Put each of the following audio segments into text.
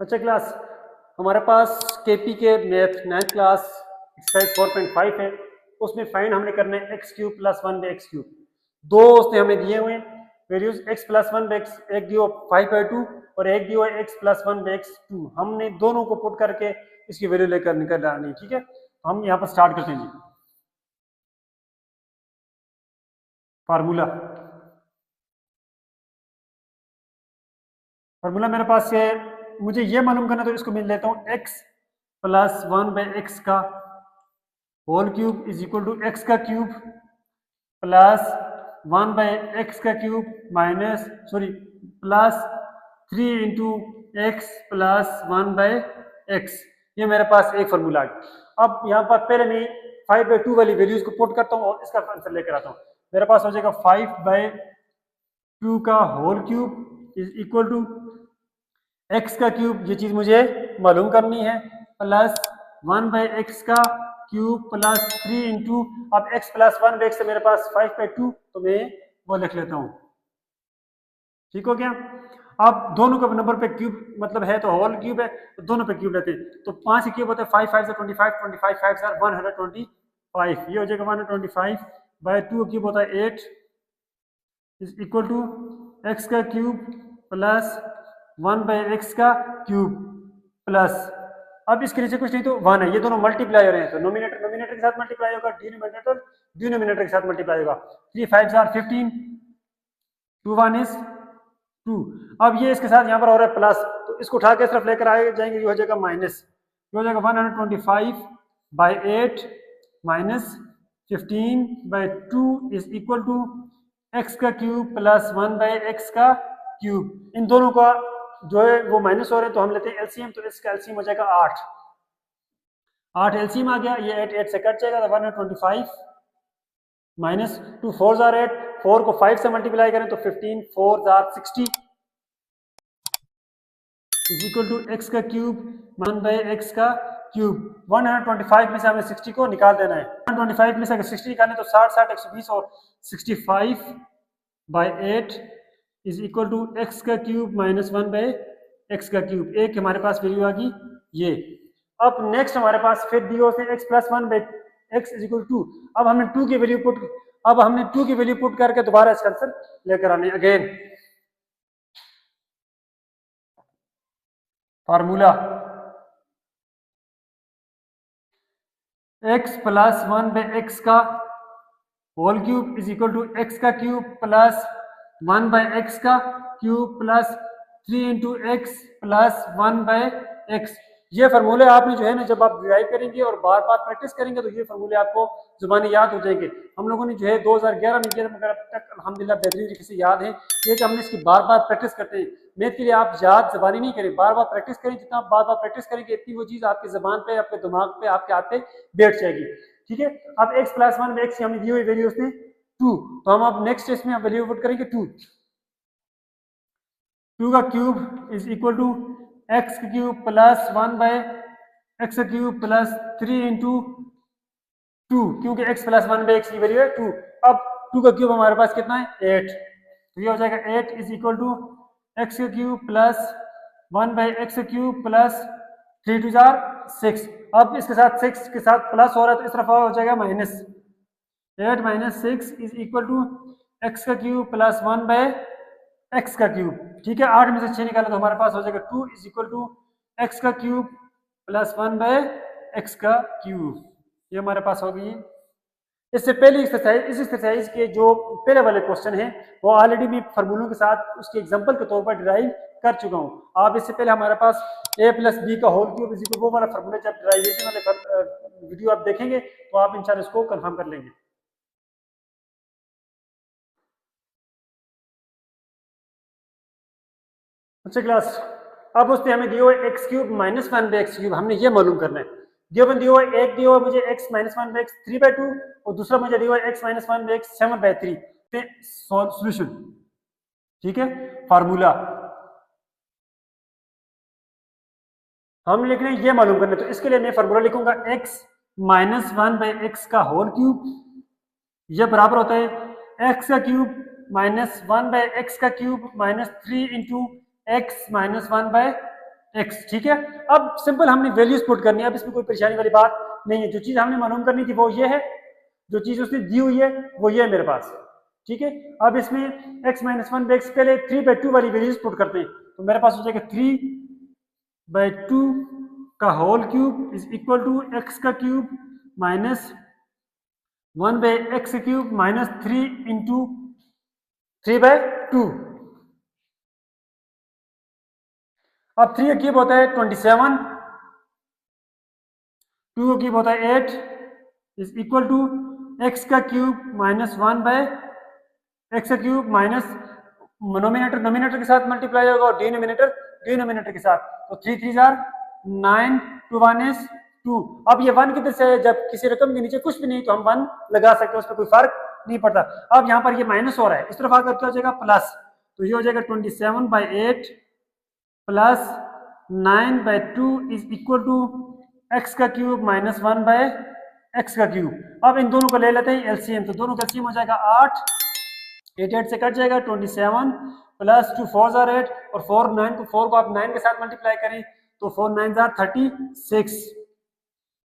अच्छा क्लास, हमारे पास केपी के मैथ 9th क्लास एक्सरसाइज 4.5 है। उसमें फाइंड हमने करना है x cube plus 1/x cube. दो उसने हमें दिए हुए हैं वैल्यूज एक्स प्लस 1/x, एक दियो 5/2 और एक दियो एक्स प्लस 1/x2। हमने दोनों को पुट करके इसकी वैल्यू लेकर निकल डालनी है। ठीक है, हम यहाँ पर स्टार्ट करते हैं जी। फार्मूला फार्मूला मेरे पास है, मुझे ये मालूम करना तो इसको मैं लेता हूँ एक्स प्लस 1/x का whole cube is equal to x का क्यूब प्लस 1/x का cube minus plus 3 into x plus 1/x। ये मेरे पास एक फॉर्मूला है। अब यहाँ पर पहले मैं 5/2 वाली वैल्यूज को पुट करता हूँ और इसका आंसर लेकर आता हूँ। मेरे पास हो जाएगा 5/2 का whole cube is equal to x का क्यूब, ये चीज मुझे मालूम करनी है, प्लस 1/x का क्यूब प्लस 3 इंटू, अब x प्लस 1/x से मेरे पास 5/2, तो मैं वो लिख लेता हूँ। ठीक हो गया। अब दोनों का नंबर पे क्यूब मतलब है तो होल क्यूब है, तो दोनों पे क्यूब लेते हैं। तो 5 क्यूब होता है 5 5 25, 25 5 125। ये हो जाएगा 125/2 क्यूब होता है 8 इज इक्वल टू एक्स का क्यूब प्लस 1/x का क्यूब प्लस, अब इसके नीचे कुछ नहीं तो 1 है, ये दोनों मल्टीप्लाई हो रहे हैं तो नोमिनेटर नोमिनेटर के साथ मल्टीप्लाई होगा, डिनोमिनेटर डिनोमिनेटर के साथ मल्टीप्लाई होगा। 3 5 आर 15, 2 1 इज 2। अब ये इसके साथ यहाँ पर हो रहा है प्लस, तो इसको उठा के सिर्फ लेकर आए जाएंगे, ये हो जाएगा माइनस, ये हो जाएगा 125/8 minus 15/2 is equal to x का क्यूब प्लस 1/x का क्यूब। इन दोनों का जो है वो माइनस हो रहे हैं तो हम लेते हैं एलसीएम, तो इसका एलसीएम हो जाएगा 8 एलसीएम आ गया, ये 8 से कट जाएगा तो 125 माइनस 2 4 आर 8, 4 को 5 से मल्टीप्लाई करें तो 15 4 आर 60 इज इक्वल टू एक्स का क्यूब 1/x का क्यूब। 125 में से हमें 60 को निकाल देना है। 125 में से अगर 60 निकालें तो 60 60 120 और 65/8 इज इक्वल टू एक्स का क्यूब माइनस 1/x का क्यूब। एक हमारे पास वैल्यू आ गई ये। अब नेक्स्ट हमारे पास फिर दिया उसने x plus 1/x is equal to, अब हमने 2 की वैल्यू पुट करके दोबारा इसका आंसर लेकर आने again. Formula x plus 1/x का whole cube is equal to x का क्यूब प्लस 1/x का cube plus 3 into x plus 1/x। ये फार्मूले आपने जो है ना जब आप डिराइव करेंगे और बार बार प्रैक्टिस करेंगे तो ये फार्मूले आपको जुबानी याद हो जाएंगे। हम लोगों ने जो है 2011 में किया मगर अब तक अल्हम्दुलिल्लाह बेहतरीन तरीके से याद है, ये कि हमने इसकी बार बार प्रैक्टिस करते हैं। मैथ के लिए आप याद जबानी नहीं करें, बार बार प्रैक्टिस करें, जितना बार बार प्रैक्टिस करेंगे इतनी वो चीज़ आपकी जबान पे, आपके दिमाग पे, आपके हाथ पे बैठ जाएगी। ठीक है, अब x प्लस 1/x हमें दी हुई वैल्यू उसने 2, तो हम अब नेक्स्ट इसमें हम वैल्यू पुट करेंगे 2 का cube is equal to x का क्यूब प्लस 1/x का क्यूब प्लस 3 इंटू 2, क्योंकि x प्लस 1/x की वैल्यू है 2। अब 2 का क्यूब हमारे पास कितना है 8, तो ये हो जाएगा 8 इज इक्वल टू एक्स का क्यूब प्लस 1/x का क्यूब प्लस 3 2 6। अब इसके साथ 6 के साथ प्लस हो रहा है तो इस तरफ हो जाएगा minus, 8 minus 6 is equal to x का क्यूब प्लस 1/x का क्यूब। ठीक है, 8 में से 6 निकाले तो हमारे पास हो जाएगा 2 इज इक्वल टू एक्स का क्यूब प्लस 1/x का क्यूब। ये हमारे पास हो गई है। इससे पहले एक्सरसाइज, इस एक्सरसाइज के जो पहले वाले क्वेश्चन हैं वो ऑलरेडी मैं फार्मूलों के साथ उसके एग्जांपल के तौर पर डिराइव कर चुका हूँ। आप इससे पहले हमारे पास a प्लस बी का होल क्यूब इज इक्वल वो वाला फार्मूला जब डिराइवेशन वाले वीडियो आप देखेंगे तो आप इंशाल्लाह इसको कंफर्म कर लेंगे। अच्छा क्लास, अब उसने हमें दिया हुआ x cube minus 1/x cube, हमने ये मालूम करना है। दिया हुआ एक दिया हुआ मुझे x माइनस 1/x 3/2 और दूसरा मुझे दिया हुआ x माइनस 1/x 7/3। सॉल्यूशन, ठीक है। फार्मूला हम लिख रहे हैं ये मालूम करना है, तो इसके लिए मैं फार्मूला लिखूंगा x माइनस 1/x का होल क्यूब, ये बराबर होता है x का क्यूब माइनस 1/x का cube minus 3 into x minus 1/x x, ठीक है। अब सिंपल हमने वैल्यूज पुट करनी है, अब इसमें कोई परेशानी वाली बात नहीं है। जो चीज हमने मालूम करनी थी वो ये है, जो चीज उसने दी हुई है वो ये है मेरे पास, ठीक है। अब इसमें x minus one by x, पहले 3/2 वाली वैल्यूज पुट करते हैं, तो मेरे पास हो जाएगा 3/2 का whole cube is equal to x का cube minus 1/x cube minus 3 into 3/2। अब 3 का क्यूब होता है 27, 2 का क्यूब होता है 8 इज इक्वल टू एक्स का क्यूब माइनस 1/x का क्यूब माइनस नोमिनेटर नोमिनेटर के साथ मल्टीप्लाई होगा और डिनोमिनेटर डिनोमिनेटर के साथ, तो 3 3 जार 9, 2 1 is 2। अब ये 1 किधर से है, जब किसी रकम के नीचे कुछ भी नहीं तो हम 1 लगा सकते हैं, उस पर कोई फर्क नहीं पड़ता। अब यहाँ पर ये माइनस हो रहा है, इस तरफ आकर क्या हो जाएगा प्लस, तो ये हो जाएगा 27/8 plus 9/2 is equal to x का क्यूब माइनस 1/x का क्यूब। अब इन दोनों को ले लेते हैं एलसीएम, तो दोनों का एलसीएम हो जाएगा 8, 8 से कट जाएगा 27 प्लस 2 4 जार 8 और 4 9 को 4 को आप 9 के साथ मल्टीप्लाई करें तो 4 9 जार 36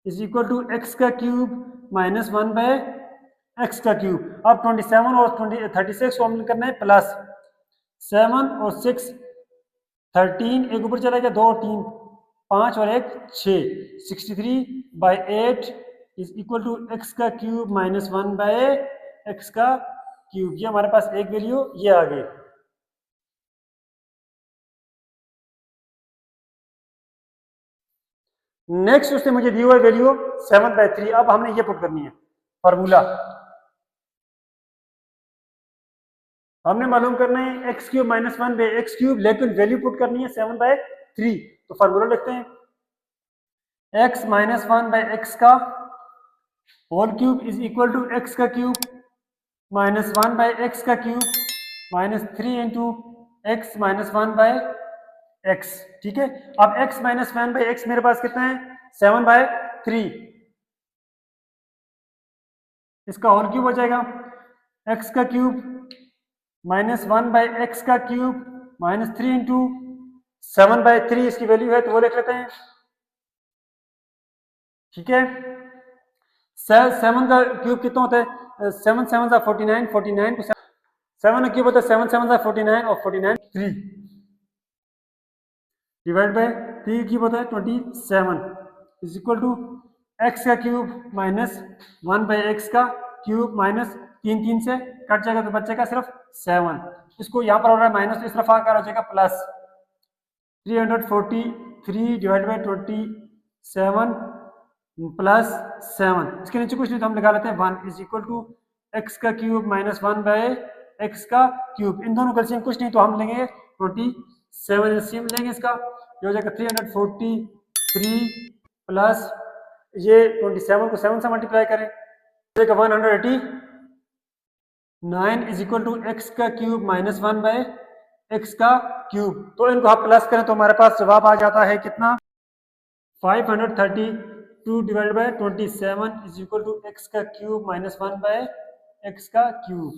इज इक्वल टू एक्स का क्यूब माइनस 1/x का क्यूब। अब 27 और 36 को हम करना है प्लस, 7 और 6 13, एक ऊपर चला गया 2 और 3 5 और 1 6, 63/8 इज इक्वल टू एक्स का क्यूब माइनस 1/x का क्यूब। ये हमारे पास एक वैल्यू ये आ गई। नेक्स्ट उसने मुझे दी हुआ वैल्यू 7/3। अब हमने ये पुट करनी है फार्मूला, हमने मालूम करना है x cube minus 1/x cube, लेकिन वैल्यू पुट करनी है 7/3। तो फार्मूला लिखते हैं x माइनस 1/x का whole cube is equal to x का क्यूब माइनस 1/x का cube minus 3 into x minus 1/x, ठीक है। अब x माइनस 1/x मेरे पास कितना है 7/3, इसका होल क्यूब हो जाएगा x का क्यूब माइनस 1/x का क्यूब माइनस 3 इंटू 7/3 इसकी वैल्यू है तो वो लिख लेते हैं, ठीक है। 7 का क्यूब कितना होता है 7 7 सा 49, 49 को 7 का क्यूब होता है 7 7 सा 49 और 49 3 डिवाइड बाय 3 क्यूब होता है 27 इज इक्वल टू एक्स का क्यूब माइनस 1/x का क्यूब माइनस 3 3 से कट जाएगा तो बचेगा सिर्फ 7, इसको यहाँ पर हो रहा है माइनस, इस तरफ आकर हो जाएगा प्लस 343 डिवाइड बाय 27 प्लस 7, इसके नीचे कुछ नहीं तो हम लगा लेते हैं 1 इज इक्वल टू एक्स का क्यूब माइनस 1/x का क्यूब। इन दोनों का एलसीएम कुछ नहीं तो हम लेंगे 27, एलसीएम लेंगे इसका, ये हो जाएगा 343 प्लस ये 27 को 7 से मल्टीप्लाई करें तो 189 इज इक्वल टू एक्स का क्यूब माइनस 1/x का क्यूब। तो इनको आप प्लस करें तो हमारे पास जवाब आ जाता है कितना 532 divide by 27 is equal to x का क्यूब माइनस 1/x का क्यूब।